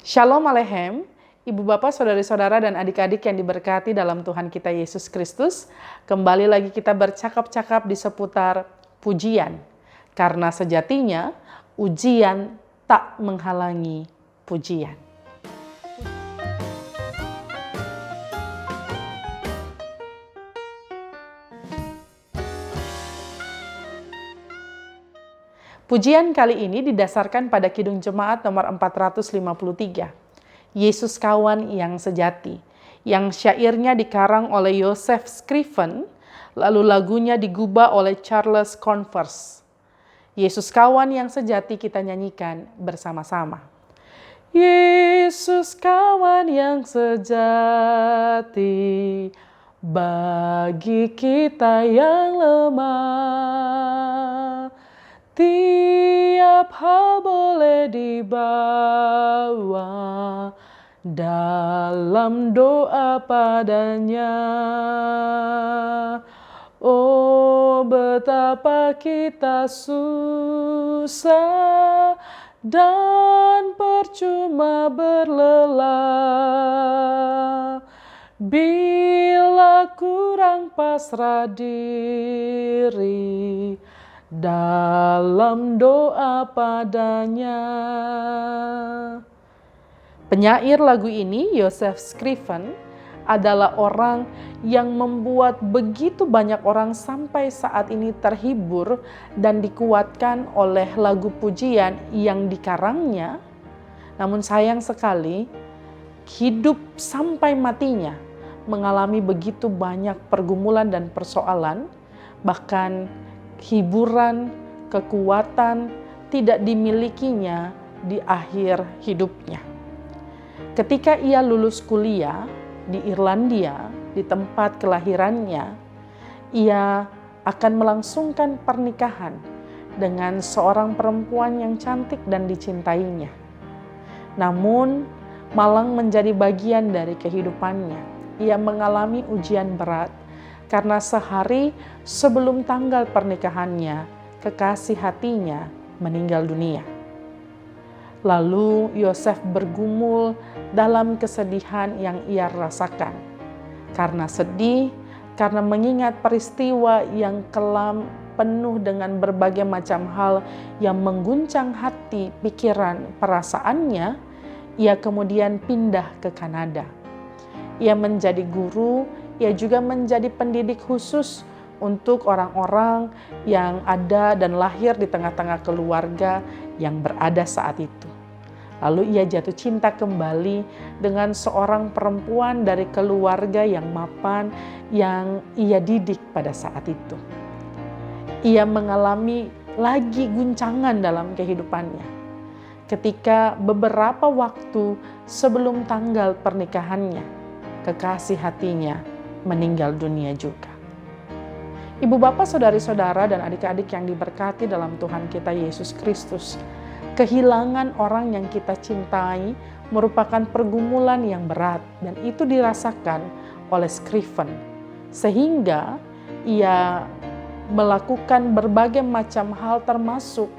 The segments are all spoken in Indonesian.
Shalom Aleichem, Ibu Bapak, Saudari-saudara dan adik-adik yang diberkati dalam Tuhan kita Yesus Kristus. Kembali lagi kita bercakap-cakap di seputar pujian. Karena sejatinya ujian tak menghalangi pujian. Pujian kali ini didasarkan pada Kidung Jemaat nomor 453. Yesus Kawan yang Sejati, yang syairnya dikarang oleh Joseph Scriven, lalu lagunya digubah oleh Charles Converse. Yesus Kawan yang Sejati kita nyanyikan bersama-sama. Yesus kawan yang sejati, bagi kita yang lemah, tiap hal boleh dibawa dalam doa padanya. Oh, betapa kita susah dan percuma berlelah bila kurang pasrah diri dalam doa padanya. Penyair lagu ini, Joseph Scriven, adalah orang yang membuat begitu banyak orang sampai saat ini terhibur dan dikuatkan oleh lagu pujian yang dikarangnya. Namun sayang sekali, hidup sampai matinya mengalami begitu banyak pergumulan dan persoalan, bahkan hiburan, kekuatan tidak dimilikinya di akhir hidupnya. Ketika ia lulus kuliah di Irlandia, di tempat kelahirannya, ia akan melangsungkan pernikahan dengan seorang perempuan yang cantik dan dicintainya. Namun, malang menjadi bagian dari kehidupannya. Ia mengalami ujian berat karena sehari sebelum tanggal pernikahannya, kekasih hatinya meninggal dunia. Lalu Yosef bergumul dalam kesedihan yang ia rasakan. Karena sedih, karena mengingat peristiwa yang kelam penuh dengan berbagai macam hal yang mengguncang hati, pikiran, perasaannya, ia kemudian pindah ke Kanada. Ia menjadi guru, ia juga menjadi pendidik khusus untuk orang-orang yang ada dan lahir di tengah-tengah keluarga yang berada saat itu. Lalu ia jatuh cinta kembali dengan seorang perempuan dari keluarga yang mapan yang ia didik pada saat itu. Ia mengalami lagi guncangan dalam kehidupannya ketika beberapa waktu sebelum tanggal pernikahannya, kekasih hatinya meninggal dunia juga. Ibu bapak, saudari-saudara dan adik-adik yang diberkati dalam Tuhan kita Yesus Kristus, kehilangan orang yang kita cintai merupakan pergumulan yang berat dan itu dirasakan oleh Scriven. Sehingga ia melakukan berbagai macam hal, termasuk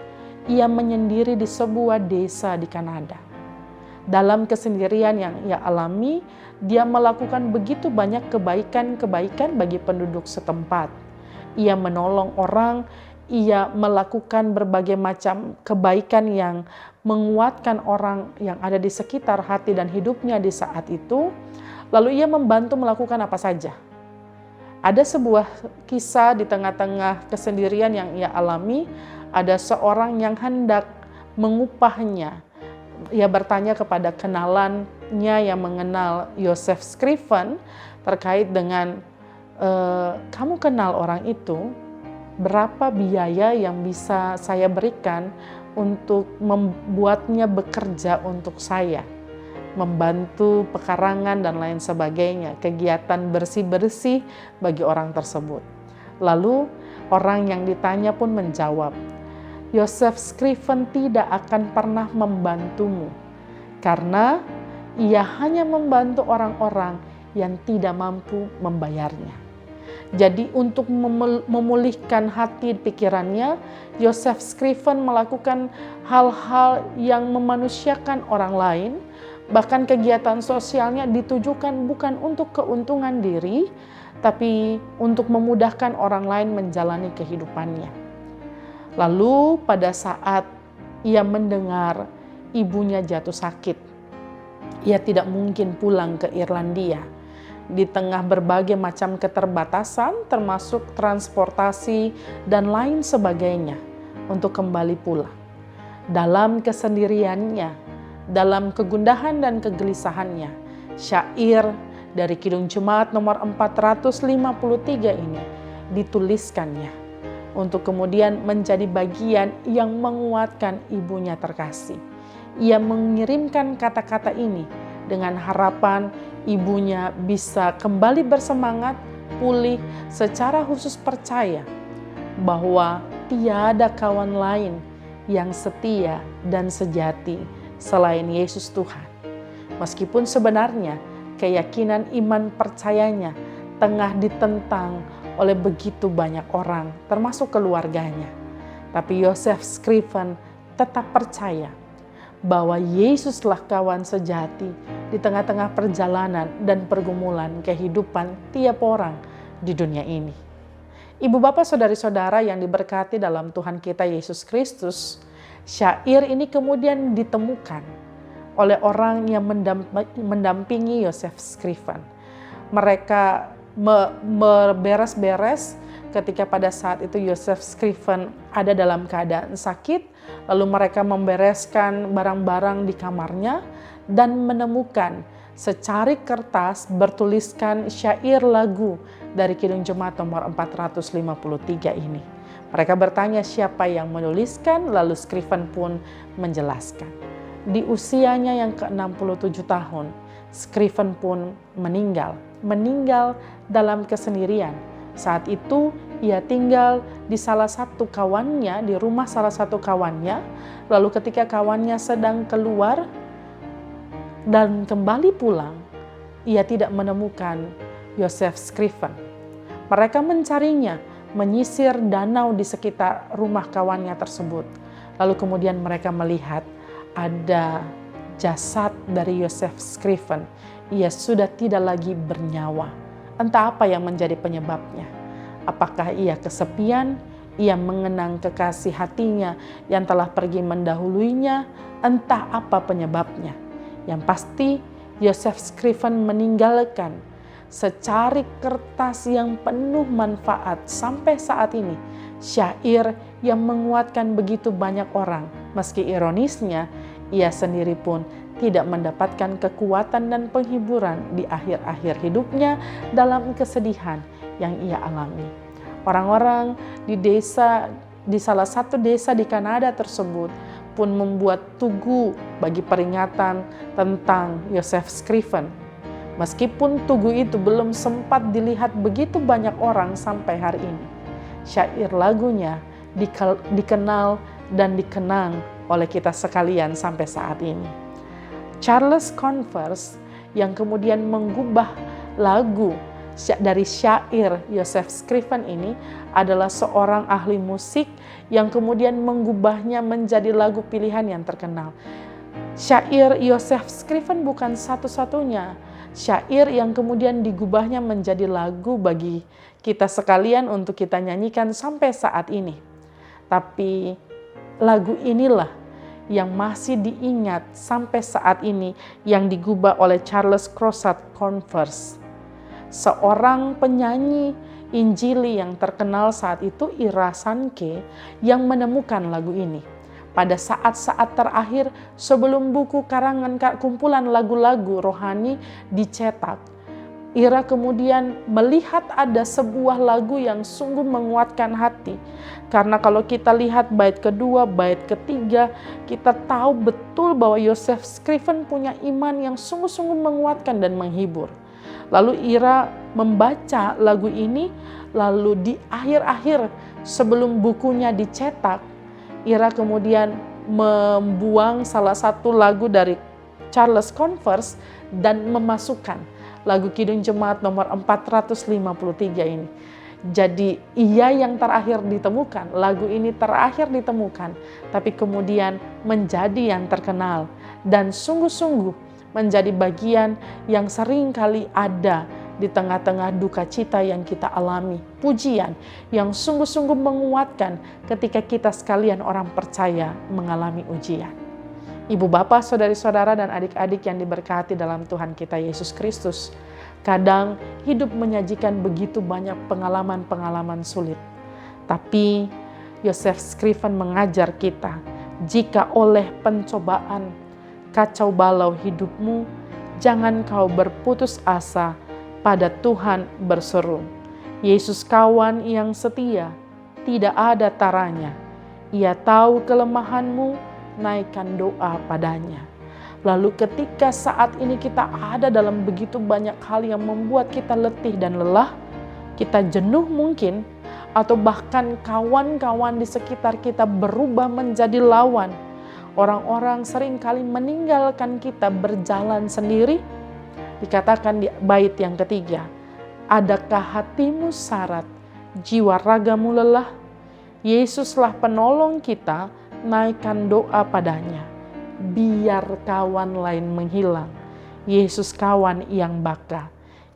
ia menyendiri di sebuah desa di Kanada. Dalam kesendirian yang ia alami, dia melakukan begitu banyak kebaikan-kebaikan bagi penduduk setempat. Ia menolong orang, ia melakukan berbagai macam kebaikan yang menguatkan orang yang ada di sekitar hati dan hidupnya di saat itu. Lalu ia membantu melakukan apa saja. Ada sebuah kisah di tengah-tengah kesendirian yang ia alami, ada seorang yang hendak mengupahnya. Ia bertanya kepada kenalannya yang mengenal Joseph Scriven terkait dengan, kamu kenal orang itu? Berapa biaya yang bisa saya berikan untuk membuatnya bekerja untuk saya, membantu pekarangan dan lain sebagainya, kegiatan bersih-bersih bagi orang tersebut. Lalu orang yang ditanya pun menjawab, Joseph Scriven tidak akan pernah membantumu karena ia hanya membantu orang-orang yang tidak mampu membayarnya. Jadi untuk memulihkan hati pikirannya, Joseph Scriven melakukan hal-hal yang memanusiakan orang lain, Bahkan kegiatan sosialnya ditujukan bukan untuk keuntungan diri, tapi untuk memudahkan orang lain menjalani kehidupannya. Lalu pada saat ia mendengar ibunya jatuh sakit, ia tidak mungkin pulang ke Irlandia. Di tengah berbagai macam keterbatasan termasuk transportasi dan lain sebagainya untuk kembali pulang. Dalam kesendiriannya, dalam kegundahan dan kegelisahannya, syair dari Kidung Jemaat nomor 453 ini dituliskannya untuk kemudian menjadi bagian yang menguatkan ibunya terkasih. Ia mengirimkan kata-kata ini dengan harapan ibunya bisa kembali bersemangat, pulih, secara khusus percaya bahwa tiada kawan lain yang setia dan sejati selain Yesus Tuhan. Meskipun sebenarnya keyakinan iman percayanya tengah ditentang oleh begitu banyak orang, termasuk keluarganya. Tapi Joseph Scriven tetap percaya bahwa Yesuslah kawan sejati di tengah-tengah perjalanan dan pergumulan kehidupan tiap orang di dunia ini. Ibu bapak saudari-saudara yang diberkati dalam Tuhan kita Yesus Kristus, syair ini kemudian ditemukan oleh orang yang mendampingi Joseph Scriven. Mereka beres-beres ketika pada saat itu Joseph Scriven ada dalam keadaan sakit, lalu mereka membereskan barang-barang di kamarnya dan menemukan secari kertas bertuliskan syair lagu dari Kidung Jemaat nomor 453 ini. Mereka bertanya siapa yang menuliskan, lalu Scriven pun menjelaskan. Di usianya yang ke-67 tahun, Scriven pun meninggal dalam kesendirian. Saat itu ia tinggal di salah satu kawannya, di rumah salah satu kawannya. Lalu ketika kawannya sedang keluar dan kembali pulang, ia tidak menemukan Joseph Scriven. Mereka mencarinya, menyisir danau di sekitar rumah kawannya tersebut. Lalu kemudian mereka melihat ada jasad dari Joseph Scriven. Ia sudah tidak lagi bernyawa. Entah apa yang menjadi penyebabnya. Apakah ia kesepian, ia mengenang kekasih hatinya yang telah pergi mendahuluinya, entah apa penyebabnya. Yang pasti Joseph Scriven meninggalkan secari kertas yang penuh manfaat sampai saat ini. Syair yang menguatkan begitu banyak orang. Meski ironisnya, ia sendiri pun tidak mendapatkan kekuatan dan penghiburan di akhir-akhir hidupnya dalam kesedihan yang ia alami. Orang-orang di salah satu desa di Kanada tersebut pun membuat tugu bagi peringatan tentang Joseph Scriven. Meskipun tugu itu belum sempat dilihat begitu banyak orang sampai hari ini, syair lagunya dikenal dan dikenang oleh kita sekalian sampai saat ini. Charles Converse yang kemudian mengubah lagu dari syair Joseph Scriven ini adalah seorang ahli musik yang kemudian mengubahnya menjadi lagu pilihan yang terkenal. Syair Joseph Scriven bukan satu-satunya syair yang kemudian digubahnya menjadi lagu bagi kita sekalian untuk kita nyanyikan sampai saat ini. Tapi lagu inilah yang masih diingat sampai saat ini yang digubah oleh Charles Crosat Converse. Seorang penyanyi Injili yang terkenal saat itu, Ira Sankey, yang menemukan lagu ini. Pada saat-saat terakhir sebelum buku karangan kumpulan lagu-lagu rohani dicetak, Ira kemudian melihat ada sebuah lagu yang sungguh menguatkan hati. Karena kalau kita lihat bait kedua, bait ketiga, kita tahu betul bahwa Joseph Scriven punya iman yang sungguh-sungguh menguatkan dan menghibur. Lalu Ira membaca lagu ini, lalu di akhir-akhir sebelum bukunya dicetak, Ira kemudian membuang salah satu lagu dari Charles Converse dan memasukkan lagu Kidung Jemaat nomor 453 ini. Jadi ia yang terakhir ditemukan, lagu ini terakhir ditemukan, tapi kemudian menjadi yang terkenal dan sungguh-sungguh menjadi bagian yang sering kali ada di tengah-tengah duka cita yang kita alami. Pujian yang sungguh-sungguh menguatkan ketika kita sekalian orang percaya mengalami ujian. Ibu bapak, saudari-saudara dan adik-adik yang diberkati dalam Tuhan kita Yesus Kristus, kadang hidup menyajikan begitu banyak pengalaman-pengalaman sulit. Tapi Yosef Scriven mengajar kita, jika oleh pencobaan kacau balau hidupmu, jangan kau berputus asa, pada Tuhan berseru. Yesus kawan yang setia, tidak ada taranya. Ia tahu kelemahanmu, naikkan doa padanya. Lalu ketika saat ini kita ada dalam begitu banyak hal yang membuat kita letih dan lelah, kita jenuh mungkin, atau bahkan kawan-kawan di sekitar kita berubah menjadi lawan. Orang-orang seringkali meninggalkan kita berjalan sendiri. Dikatakan di bait yang ketiga, adakah hatimu syarat, jiwa ragamu lelah? Yesuslah penolong kita, naikkan doa padanya. Biar kawan lain menghilang, Yesus kawan yang baka.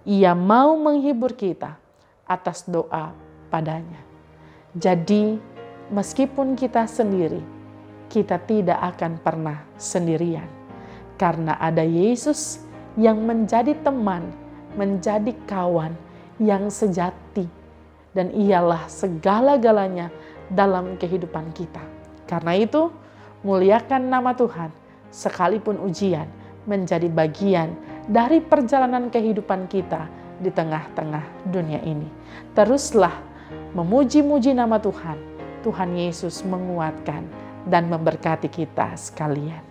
Ia mau menghibur kita atas doa padanya. Jadi meskipun kita sendiri, kita tidak akan pernah sendirian. Karena ada Yesus yang menjadi teman, menjadi kawan yang sejati. Dan ialah segala-galanya dalam kehidupan kita. Karena itu, muliakan nama Tuhan, sekalipun ujian menjadi bagian dari perjalanan kehidupan kita di tengah-tengah dunia ini. Teruslah memuji-muji nama Tuhan. Tuhan Yesus menguatkan dan memberkati kita sekalian.